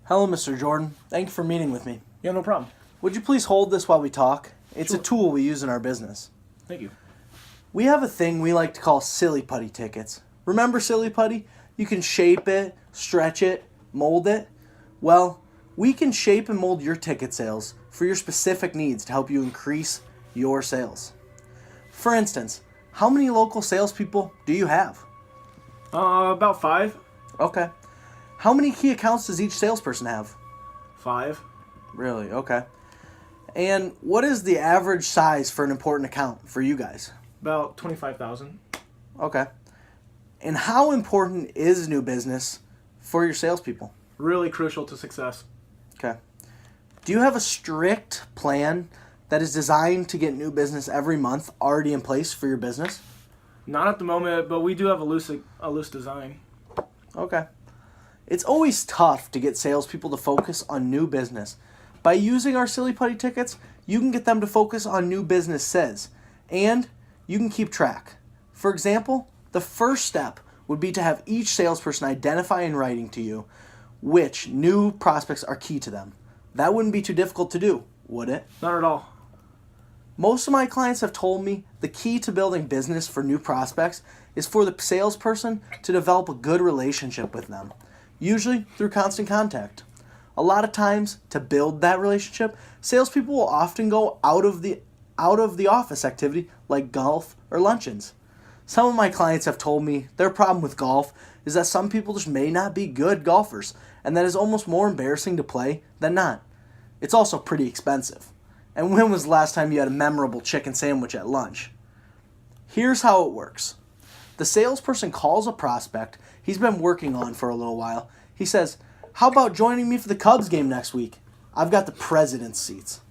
Hello, Mr. Jordan. Thank you for meeting with me. Yeah, no problem. Would you please hold this while we talk? It's Sure. a tool we use in our business. Thank you. We have a thing we like to call silly putty tickets. Remember silly putty? You can shape it, stretch it, mold it. Well, we can shape and mold your ticket sales for your specific needs to help you increase your sales. For instance, how many local salespeople do you have? About 5. Okay. How many key accounts does each salesperson have? 5. Really? Okay. And what is the average size for an important account for you guys? About 25,000. Okay. And how important is new business for your salespeople? Really crucial to success. Okay. Do you have a strict plan that is designed to get new business every month already in place for your business? Not at the moment, but we do have a loose design. Okay. It's always tough to get salespeople to focus on new business. By using our silly putty tickets, you can get them to focus on new businesses, and you can keep track. For example, the first step would be to have each salesperson identify in writing to you which new prospects are key to them. That wouldn't be too difficult to do, would it? Not at all. Most of my clients have told me the key to building business for new prospects is for the salesperson to develop a good relationship with them, usually through constant contact. A lot of times, to build that relationship, salespeople will often go out of the office activity like golf or luncheons. Some of my clients have told me their problem with golf is that some people just may not be good golfers, and that is almost more embarrassing to play than not. It's also pretty expensive. And when was the last time you had a memorable chicken sandwich at lunch? Here's how it works. The salesperson calls a prospect he's been working on for a little while. He says, "How about joining me for the Cubs game next week? I've got the president's seats."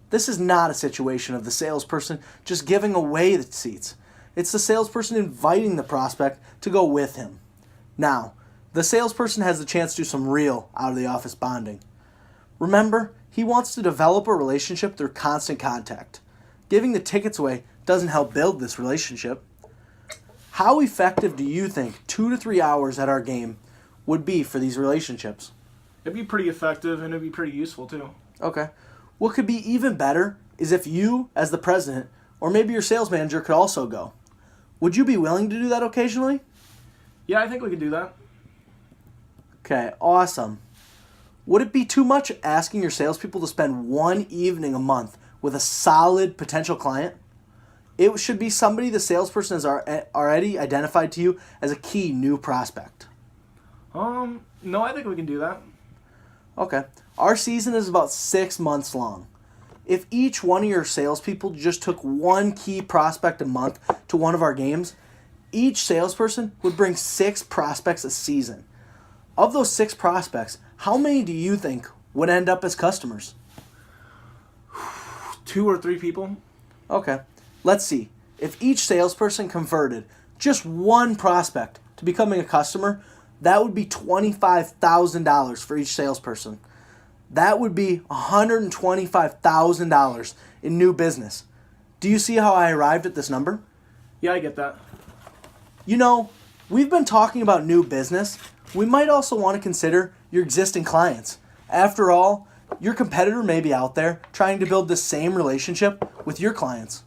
This is not a situation of the salesperson just giving away the seats. It's the salesperson inviting the prospect to go with him. Now, the salesperson has the chance to do some real out-of-the-office bonding. Remember, he wants to develop a relationship through constant contact. Giving the tickets away doesn't help build this relationship. How effective do you think 2 to 3 hours at our game would be for these relationships? It'd be pretty effective and it'd be pretty useful too. Okay. What could be even better is if you, as the president, or maybe your sales manager could also go. Would you be willing to do that occasionally? Yeah, I think we could do that. Okay, awesome. Would it be too much asking your salespeople to spend one evening a month with a solid potential client? It should be somebody the salesperson has already identified to you as a key new prospect. No, I think we can do that. Okay. Our season is about 6 months long. If each one of your salespeople just took one key prospect a month to one of our games, each salesperson would bring 6 prospects a season. Of those 6 prospects, how many do you think would end up as customers? 2 or 3 people. Okay. Let's see. If each salesperson converted just one prospect to becoming a customer, that would be $25,000 for each salesperson. That would be $125,000 in new business. Do you see how I arrived at this number? Yeah, I get that. You know, we've been talking about new business. We might also want to consider your existing clients. After all, your competitor may be out there trying to build the same relationship with your clients.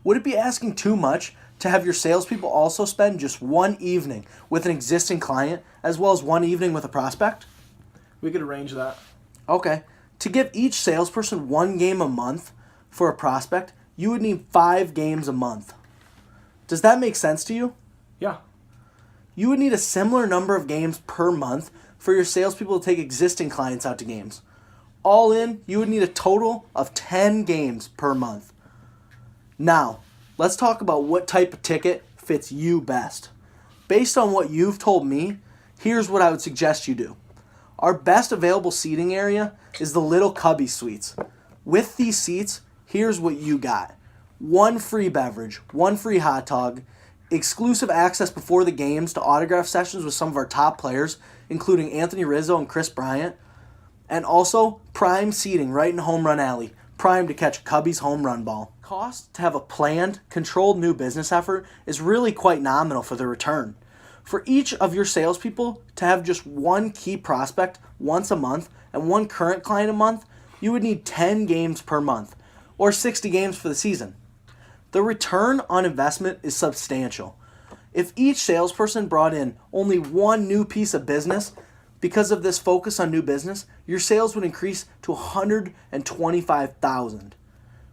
Would it be asking too much to have your salespeople also spend just one evening with an existing client as well as one evening with a prospect? We could arrange that. Okay. To give each salesperson one game a month for a prospect, you would need 5 games a month. Does that make sense to you? Yeah. You would need a similar number of games per month for your salespeople to take existing clients out to games. All in, you would need a total of 10 games per month. Now, let's talk about what type of ticket fits you best. Based on what you've told me, here's what I would suggest you do. Our best available seating area is the Little Cubby Suites. With these seats, here's what you got. 1 free beverage, 1 free hot dog, exclusive access before the games to autograph sessions with some of our top players, including Anthony Rizzo and Chris Bryant, and also prime seating right in Home Run Alley, primed to catch Cubby's home run ball. Cost to have a planned, controlled new business effort is really quite nominal for the return. For each of your salespeople to have just one key prospect once a month and one current client a month, you would need 10 games per month, or 60 games for the season. The return on investment is substantial. If each salesperson brought in only one new piece of business, because of this focus on new business, your sales would increase to 125,000.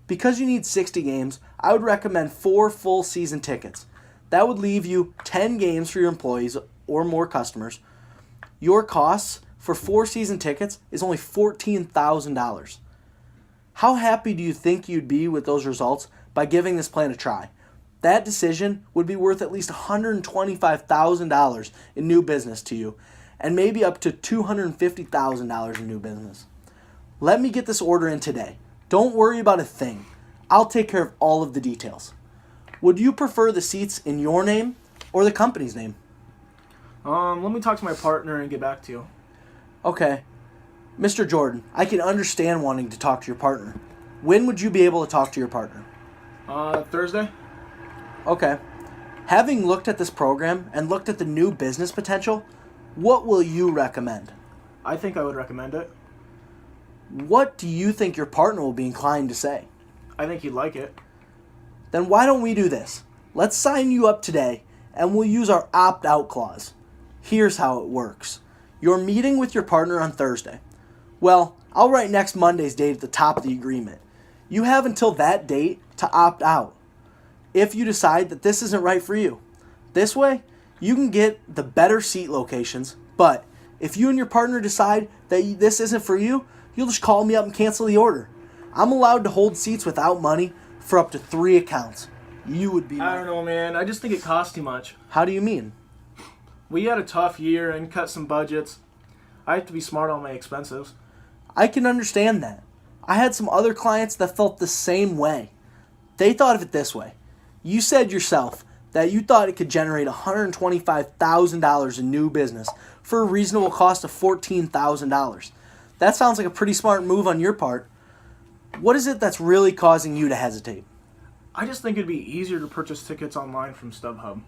Because you need 60 games, I would recommend 4 full season tickets. That would leave you 10 games for your employees or more customers. Your costs for 4 season tickets is only $14,000. How happy do you think you'd be with those results by giving this plan a try? That decision would be worth at least $125,000 in new business to you, and maybe up to $250,000 in new business. Let me get this order in today. Don't worry about a thing. I'll take care of all of the details. Would you prefer the seats in your name or the company's name? Let me talk to my partner and get back to you. Okay. Mr. Jordan, I can understand wanting to talk to your partner. When would you be able to talk to your partner? Thursday? Okay. Having looked at this program and looked at the new business potential, what will you recommend? I think I would recommend it. What do you think your partner will be inclined to say? I think he'd like it. Then why don't we do this? Let's sign you up today, and we'll use our opt-out clause. Here's how it works. You're meeting with your partner on Thursday. Well, I'll write next Monday's date at the top of the agreement. You have until that date to opt out if you decide that this isn't right for you. This way, you can get the better seat locations, but if you and your partner decide that this isn't for you, you'll just call me up and cancel the order. I'm allowed to hold seats without money for up to 3 accounts. You would be... I don't know, man. I just think it costs too much. How do you mean? We had a tough year and cut some budgets. I have to be smart on my expenses. I can understand that. I had some other clients that felt the same way. They thought of it this way. You said yourself that you thought it could generate $125,000 in new business for a reasonable cost of $14,000. That sounds like a pretty smart move on your part. What is it that's really causing you to hesitate? I just think it'd be easier to purchase tickets online from StubHub.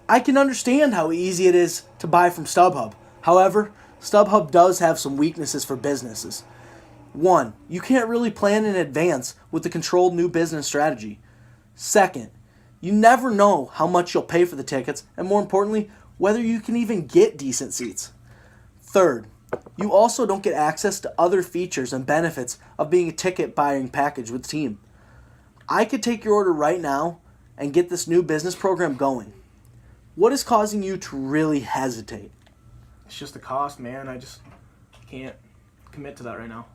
I can understand how easy it is to buy from StubHub. However, StubHub does have some weaknesses for businesses. 1, you can't really plan in advance with the controlled new business strategy. 2nd, you never know how much you'll pay for the tickets, and more importantly, whether you can even get decent seats. 3rd, you also don't get access to other features and benefits of being a ticket buying package with the team. I could take your order right now and get this new business program going. What is causing you to really hesitate? It's just the cost, man. I just can't commit to that right now.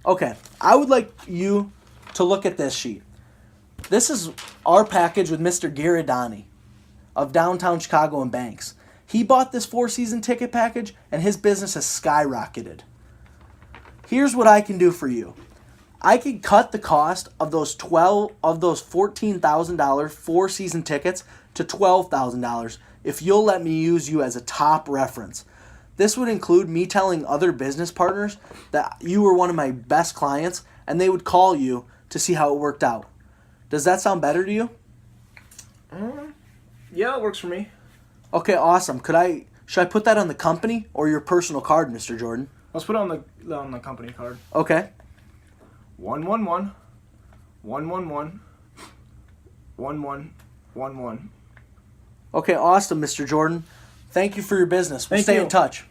Okay, I would like you to look at this sheet. This is our package with Mr. Giridani of downtown Chicago and Banks. He bought this 4-season ticket package, and his business has skyrocketed. Here's what I can do for you. I can cut the cost of those $14,000 4-season tickets to $12,000 if you'll let me use you as a top reference. This would include me telling other business partners that you were one of my best clients, and they would call you to see how it worked out. Does that sound better to you? Yeah, it works for me. Okay, awesome. Should I put that on the company or your personal card, Mr. Jordan? Let's put it on the company card. Okay. 111 111 1111. Okay, awesome, Mr. Jordan. Thank you for your business. We'll Thank stay you. in touch.